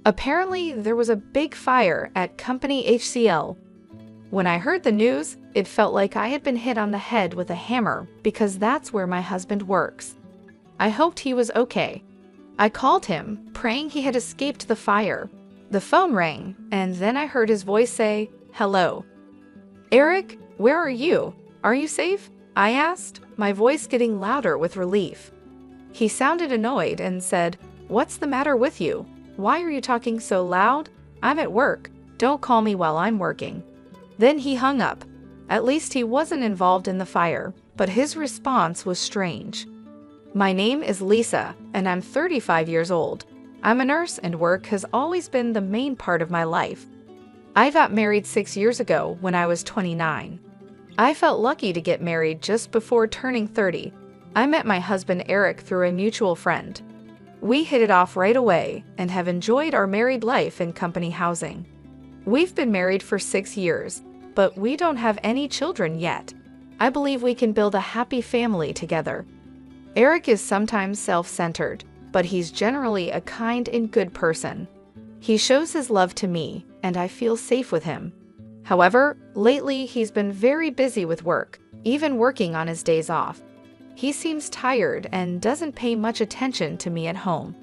Apparently, there was a big fire at company HCL. When I heard the news, it felt like I had been hit on the head with a hammer because that's where my husband works. I hoped he was okay. I called him, praying he had escaped the fire. The phone rang, and then I heard his voice say, "Hello." "Eric, where are you? Are you safe?" I asked, my voice getting louder with relief. He sounded annoyed and said, "What's the matter with you? Why are you talking so loud? I'm at work. Don't call me while I'm working." Then he hung up. At least he wasn't involved in the fire, but his response was strange. My name is Lisa, and I'm 35 years old. I'm a nurse, and work has always been the main part of my life. I got married 6 years ago when I was 29. I felt lucky to get married just before turning 30. I met my husband Eric through a mutual friend. We hit it off right away and have enjoyed our married life in company housing. We've been married for 6 years, but we don't have any children yet. I believe we can build a happy family together. Eric is sometimes self-centered, but he's generally a kind and good person. He shows his love to me, and I feel safe with him. However, lately he's been very busy with work, even working on his days off. He seems tired and doesn't pay much attention to me at home.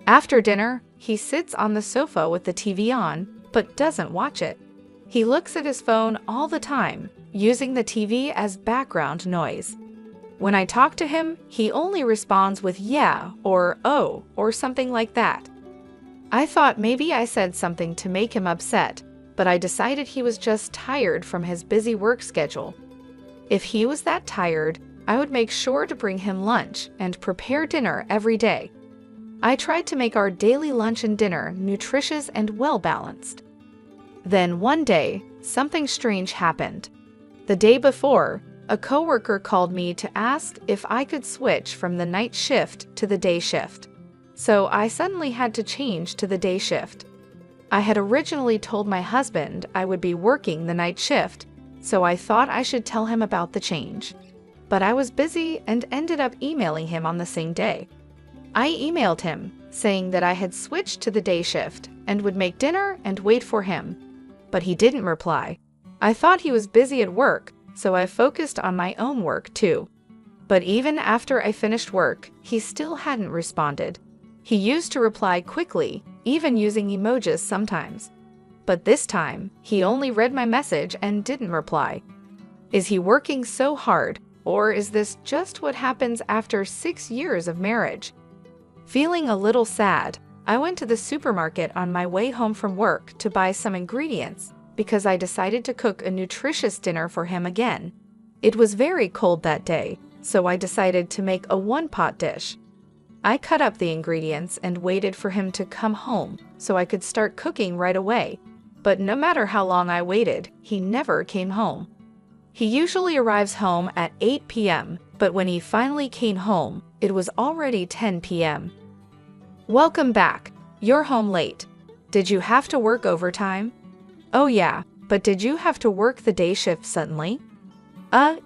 After dinner, he sits on the sofa with the TV on, but doesn't watch it. He looks at his phone all the time, using the TV as background noise. When I talk to him, he only responds with "yeah" or "oh" or something like that. I thought maybe I said something to make him upset, but I decided he was just tired from his busy work schedule. If he was that tired, I would make sure to bring him lunch and prepare dinner every day. I tried to make our daily lunch and dinner nutritious and well-balanced. Then one day, something strange happened. The day before, a coworker called me to ask if I could switch from the night shift to the day shift. So I suddenly had to change to the day shift. I had originally told my husband I would be working the night shift, so I thought I should tell him about the change. But I was busy and ended up emailing him on the same day. I emailed him, saying that I had switched to the day shift and would make dinner and wait for him. But he didn't reply. I thought he was busy at work, so I focused on my own work too. But even after I finished work, he still hadn't responded. He used to reply quickly, even using emojis sometimes. But this time, he only read my message and didn't reply. Is he working so hard, or is this just what happens after 6 years of marriage? Feeling a little sad, I went to the supermarket on my way home from work to buy some ingredients because I decided to cook a nutritious dinner for him again. It was very cold that day, so I decided to make a one-pot dish. I cut up the ingredients and waited for him to come home so I could start cooking right away. But no matter how long I waited, he never came home. He usually arrives home at 8 p.m., but when he finally came home, it was already 10 p.m. Welcome back. You're home late. Did you have to work overtime? Oh yeah, but did you have to work the day shift suddenly?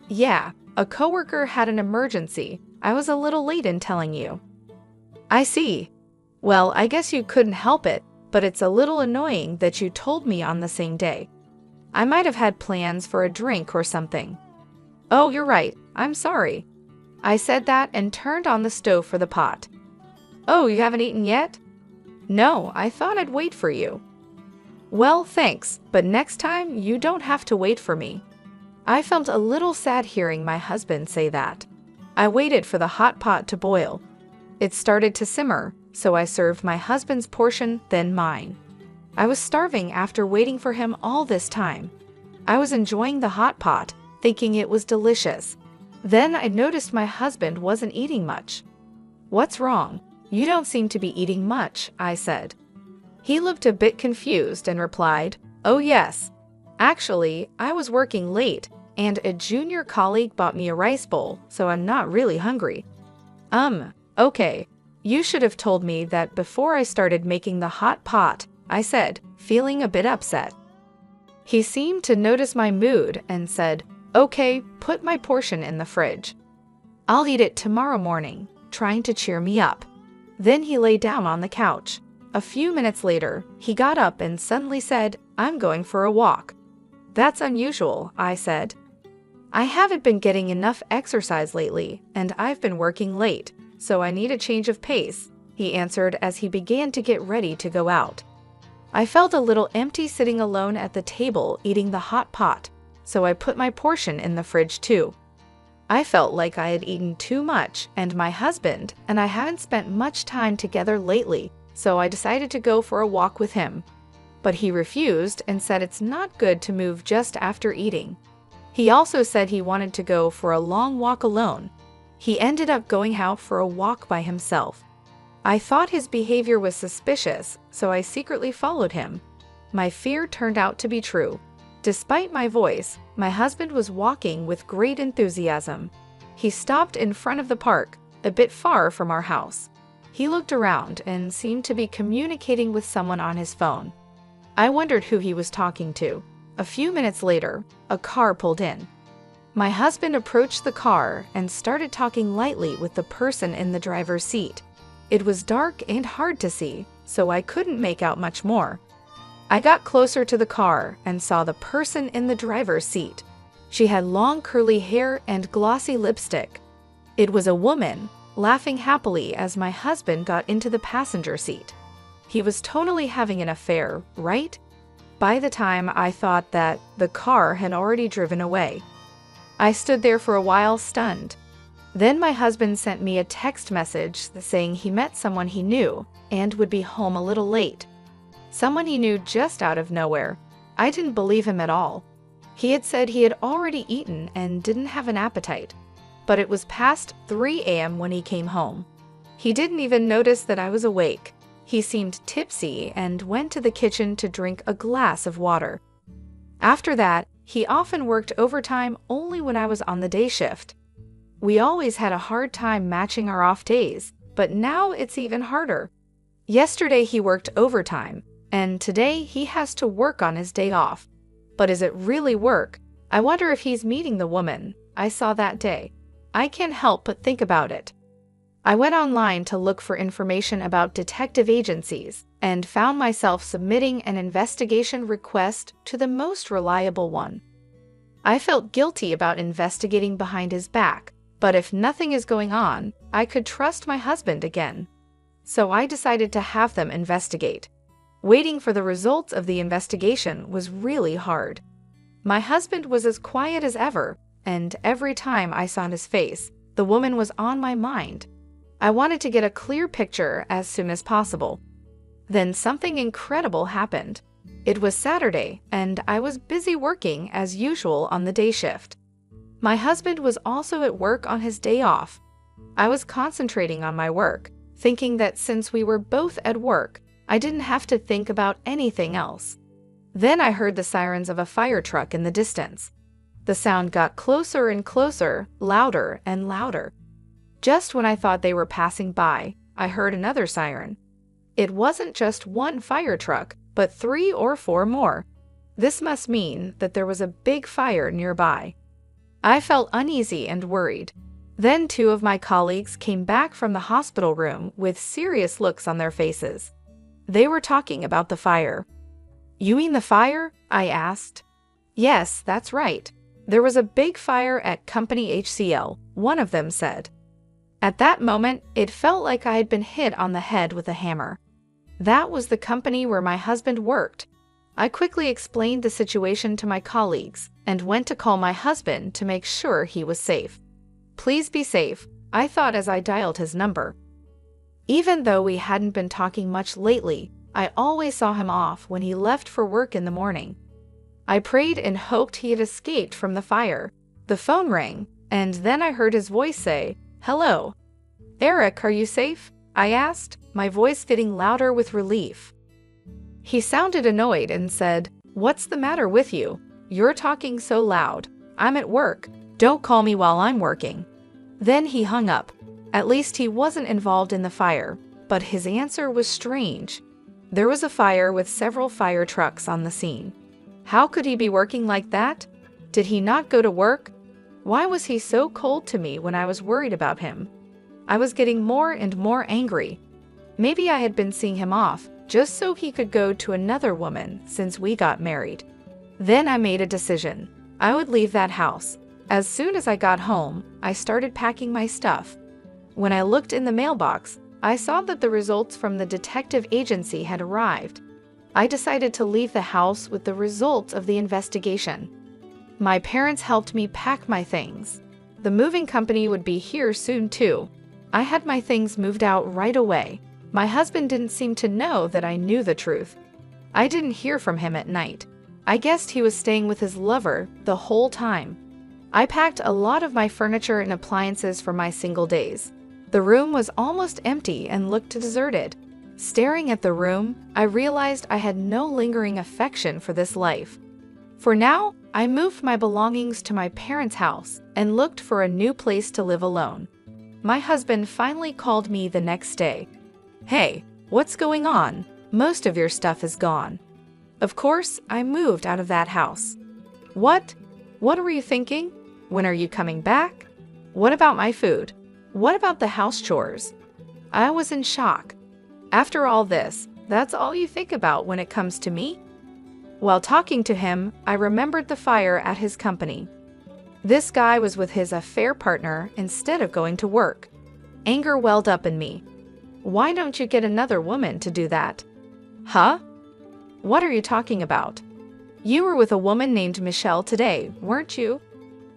Yeah. A coworker had an emergency. I was a little late in telling you. I see. Well, I guess you couldn't help it, but it's a little annoying that you told me on the same day. I might have had plans for a drink or something. Oh, you're right. I'm sorry. I said that and turned on the stove for the pot. Oh, you haven't eaten yet? No, I thought I'd wait for you. Well, thanks, but next time you don't have to wait for me. I felt a little sad hearing my husband say that. I waited for the hot pot to boil. It started to simmer, so I served my husband's portion, then mine. I was starving after waiting for him all this time. I was enjoying the hot pot, thinking it was delicious. Then I noticed my husband wasn't eating much. What's wrong? You don't seem to be eating much, I said. He looked a bit confused and replied, "Oh yes. Actually, I was working late, and a junior colleague bought me a rice bowl, so I'm not really hungry." Okay. You should have told me that before I started making the hot pot, I said, feeling a bit upset. He seemed to notice my mood and said, "Okay, put my portion in the fridge. I'll eat it tomorrow morning," trying to cheer me up. Then he lay down on the couch. A few minutes later, he got up and suddenly said, "I'm going for a walk." "That's unusual," I said. "I haven't been getting enough exercise lately, and I've been working late, so I need a change of pace," he answered as he began to get ready to go out. I felt a little empty sitting alone at the table eating the hot pot, so I put my portion in the fridge too. I felt like I had eaten too much, and my husband and I haven't spent much time together lately, so I decided to go for a walk with him. But he refused and said it's not good to move just after eating. He also said he wanted to go for a long walk alone. He ended up going out for a walk by himself. I thought his behavior was suspicious, so I secretly followed him. My fear turned out to be true. Despite my voice, my husband was walking with great enthusiasm. He stopped in front of the park, a bit far from our house. He looked around and seemed to be communicating with someone on his phone. I wondered who he was talking to. A few minutes later, a car pulled in. My husband approached the car and started talking lightly with the person in the driver's seat. It was dark and hard to see, so I couldn't make out much more. I got closer to the car and saw the person in the driver's seat. She had long curly hair and glossy lipstick. It was a woman, laughing happily as my husband got into the passenger seat. He was totally having an affair, right? By the time I thought that, the car had already driven away. I stood there for a while stunned. Then my husband sent me a text message saying he met someone he knew and would be home a little late. Someone he knew just out of nowhere. I didn't believe him at all. He had said he had already eaten and didn't have an appetite. But it was past 3 a.m. when he came home. He didn't even notice that I was awake. He seemed tipsy and went to the kitchen to drink a glass of water. After that, he often worked overtime only when I was on the day shift. We always had a hard time matching our off days, but now it's even harder. Yesterday he worked overtime, and today he has to work on his day off. But is it really work? I wonder if he's meeting the woman I saw that day. I can't help but think about it. I went online to look for information about detective agencies and found myself submitting an investigation request to the most reliable one. I felt guilty about investigating behind his back, but if nothing is going on, I could trust my husband again. So I decided to have them investigate. Waiting for the results of the investigation was really hard. My husband was as quiet as ever, and every time I saw his face, the woman was on my mind. I wanted to get a clear picture as soon as possible. Then something incredible happened. It was Saturday, and I was busy working as usual on the day shift. My husband was also at work on his day off. I was concentrating on my work, thinking that since we were both at work, I didn't have to think about anything else. Then I heard the sirens of a fire truck in the distance. The sound got closer and closer, louder and louder. Just when I thought they were passing by, I heard another siren. It wasn't just one fire truck, but 3 or 4 more. This must mean that there was a big fire nearby. I felt uneasy and worried. Then 2 of my colleagues came back from the hospital room with serious looks on their faces. They were talking about the fire. "You mean the fire?" I asked. "Yes, that's right. There was a big fire at company HCL," one of them said. At that moment, it felt like I had been hit on the head with a hammer. That was the company where my husband worked. I quickly explained the situation to my colleagues and went to call my husband to make sure he was safe. "Please be safe," I thought as I dialed his number. Even though we hadn't been talking much lately, I always saw him off when he left for work in the morning. I prayed and hoped he had escaped from the fire. The phone rang, and then I heard his voice say, "Hello. Eric, are you safe?" I asked, my voice getting louder with relief. He sounded annoyed and said, "What's the matter with you? You're talking so loud. I'm at work. Don't call me while I'm working." Then he hung up. At least he wasn't involved in the fire, but his answer was strange. There was a fire with several fire trucks on the scene. How could he be working like that? Did he not go to work? Why was he so cold to me when I was worried about him? I was getting more and more angry. Maybe I had been seeing him off, just so he could go to another woman since we got married. Then I made a decision. I would leave that house. As soon as I got home, I started packing my stuff. When I looked in the mailbox, I saw that the results from the detective agency had arrived. I decided to leave the house with the results of the investigation. My parents helped me pack my things. The moving company would be here soon too. I had my things moved out right away. My husband didn't seem to know that I knew the truth. I didn't hear from him at night. I guessed he was staying with his lover the whole time. I packed a lot of my furniture and appliances for my single days. The room was almost empty and looked deserted. Staring at the room, I realized I had no lingering affection for this life. For now, I moved my belongings to my parents' house and looked for a new place to live alone. My husband finally called me the next day. "Hey, what's going on? Most of your stuff is gone." Of course, I moved out of that house. What? What were you thinking? When are you coming back? What about my food? What about the house chores? I was in shock. After all this, that's all you think about when it comes to me? While talking to him, I remembered the fire at his company. This guy was with his affair partner instead of going to work. Anger welled up in me. Why don't you get another woman to do that? Huh? What are you talking about? You were with a woman named Michelle today, weren't you?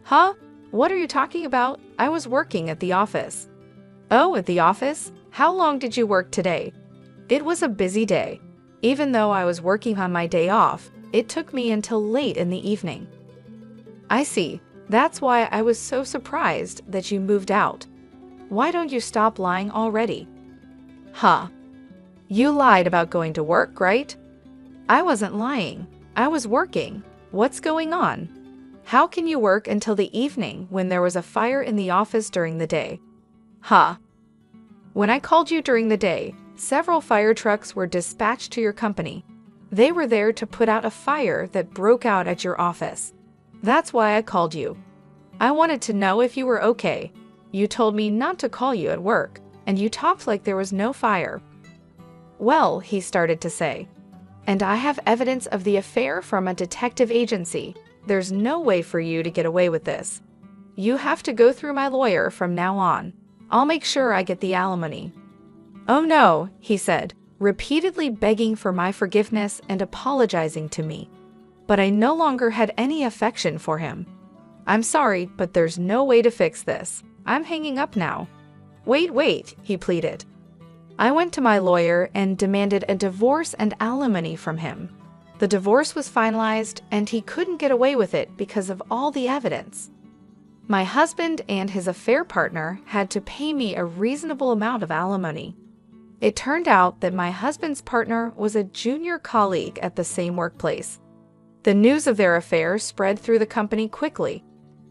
Huh? What are you talking about? I was working at the office. Oh, at the office? How long did you work today? It was a busy day. Even though I was working on my day off, it took me until late in the evening. I see. That's why I was so surprised that you moved out. Why don't you stop lying already? Huh. You lied about going to work, right? I wasn't lying. I was working. What's going on? How can you work until the evening when there was a fire in the office during the day? Huh. When I called you during the day, several fire trucks were dispatched to your company. They were there to put out a fire that broke out at your office. That's why I called you. I wanted to know if you were okay. You told me not to call you at work, and you talked like there was no fire. Well, he started to say, and I have evidence of the affair from a detective agency. There's no way for you to get away with this. You have to go through my lawyer from now on. I'll make sure I get the alimony. Oh no, he said, repeatedly begging for my forgiveness and apologizing to me. But I no longer had any affection for him. I'm sorry, but there's no way to fix this. I'm hanging up now. Wait, he pleaded. I went to my lawyer and demanded a divorce and alimony from him. The divorce was finalized, and he couldn't get away with it because of all the evidence. My husband and his affair partner had to pay me a reasonable amount of alimony. It turned out that my husband's partner was a junior colleague at the same workplace. The news of their affair spread through the company quickly.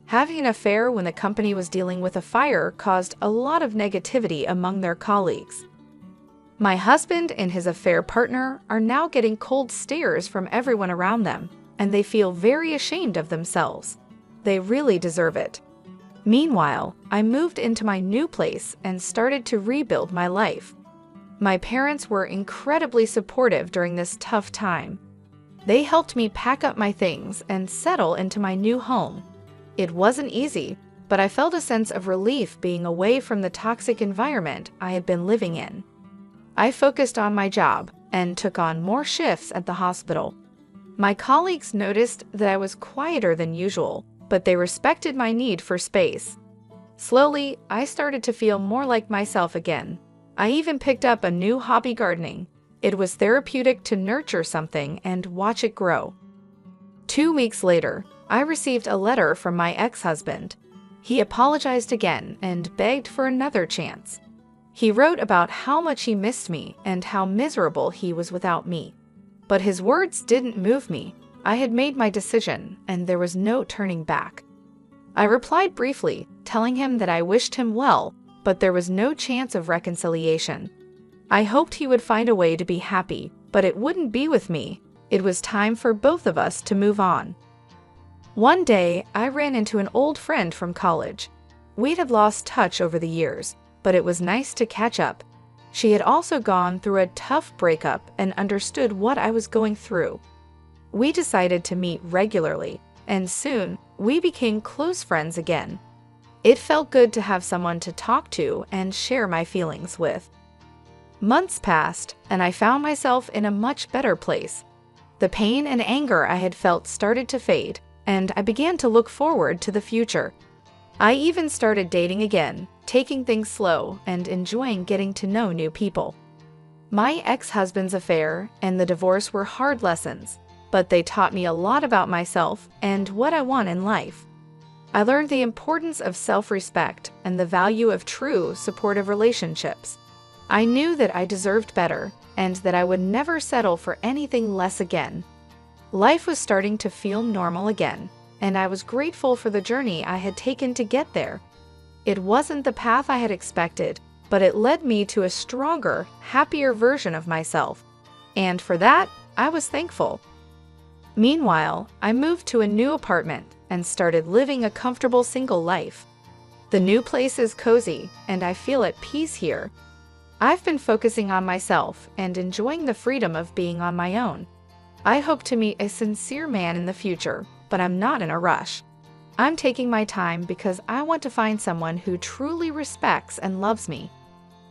Having an affair when the company was dealing with a fire caused a lot of negativity among their colleagues. My husband and his affair partner are now getting cold stares from everyone around them, and they feel very ashamed of themselves. They really deserve it. Meanwhile, I moved into my new place and started to rebuild my life. My parents were incredibly supportive during this tough time. They helped me pack up my things and settle into my new home. It wasn't easy, but I felt a sense of relief being away from the toxic environment I had been living in. I focused on my job and took on more shifts at the hospital. My colleagues noticed that I was quieter than usual, but they respected my need for space. Slowly, I started to feel more like myself again. I even picked up a new hobby, gardening. It was therapeutic to nurture something and watch it grow. 2 weeks later, I received a letter from my ex-husband. He apologized again and begged for another chance. He wrote about how much he missed me and how miserable he was without me. But his words didn't move me. I had made my decision, and there was no turning back. I replied briefly, telling him that I wished him well, but there was no chance of reconciliation. I hoped he would find a way to be happy, but it wouldn't be with me. It was time for both of us to move on. One day, I ran into an old friend from college. We had lost touch over the years, but it was nice to catch up. She had also gone through a tough breakup and understood what I was going through. We decided to meet regularly, and soon we became close friends again. It felt good to have someone to talk to and share my feelings with. Months passed, and I found myself in a much better place. The pain and anger I had felt started to fade, and I began to look forward to the future. I even started dating again, taking things slow and enjoying getting to know new people. My ex-husband's affair and the divorce were hard lessons, but they taught me a lot about myself and what I want in life. I learned the importance of self-respect and the value of true, supportive relationships. I knew that I deserved better and that I would never settle for anything less again. Life was starting to feel normal again, and I was grateful for the journey I had taken to get there. It wasn't the path I had expected, but it led me to a stronger, happier version of myself, and for that, I was thankful. Meanwhile, I moved to a new apartment and started living a comfortable single life. The new place is cozy, and I feel at peace here. I've been focusing on myself and enjoying the freedom of being on my own. I hope to meet a sincere man in the future, but I'm not in a rush. I'm taking my time because I want to find someone who truly respects and loves me.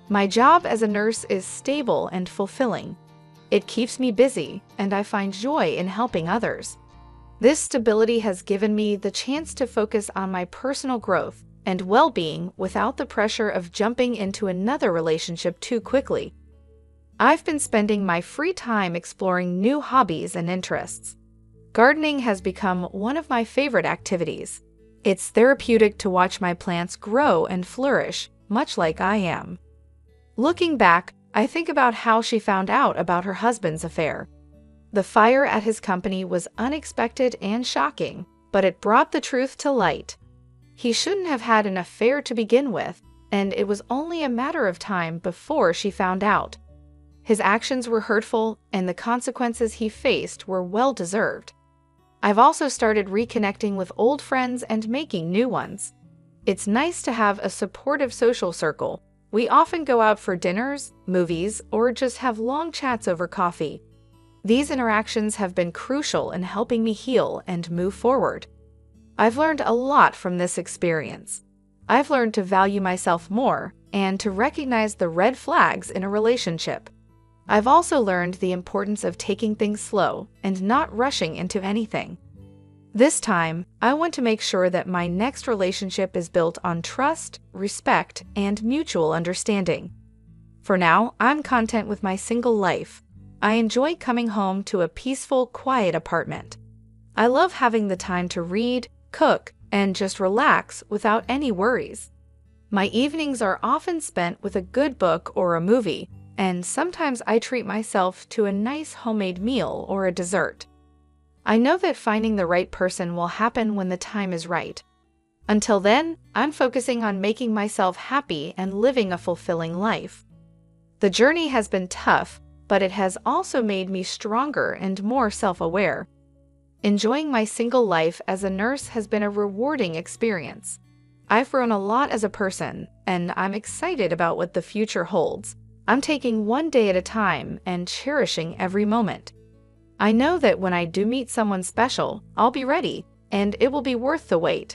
My job as a nurse is stable and fulfilling. It keeps me busy, and I find joy in helping others. This stability has given me the chance to focus on my personal growth and well-being without the pressure of jumping into another relationship too quickly. I've been spending my free time exploring new hobbies and interests. Gardening has become one of my favorite activities. It's therapeutic to watch my plants grow and flourish, much like I am. Looking back, I think about how she found out about her husband's affair. The fire at his company was unexpected and shocking, but it brought the truth to light. He shouldn't have had an affair to begin with, and it was only a matter of time before she found out. His actions were hurtful, and the consequences he faced were well-deserved. I've also started reconnecting with old friends and making new ones. It's nice to have a supportive social circle. We often go out for dinners, movies, or just have long chats over coffee. These interactions have been crucial in helping me heal and move forward. I've learned a lot from this experience. I've learned to value myself more and to recognize the red flags in a relationship. I've also learned the importance of taking things slow and not rushing into anything. This time, I want to make sure that my next relationship is built on trust, respect, and mutual understanding. For now, I'm content with my single life. I enjoy coming home to a peaceful, quiet apartment. I love having the time to read, cook, and just relax without any worries. My evenings are often spent with a good book or a movie, and sometimes I treat myself to a nice homemade meal or a dessert. I know that finding the right person will happen when the time is right. Until then, I'm focusing on making myself happy and living a fulfilling life. The journey has been tough, but it has also made me stronger and more self-aware. Enjoying my single life as a nurse has been a rewarding experience. I've grown a lot as a person, and I'm excited about what the future holds. I'm taking one day at a time and cherishing every moment. I know that when I do meet someone special, I'll be ready, and it will be worth the wait.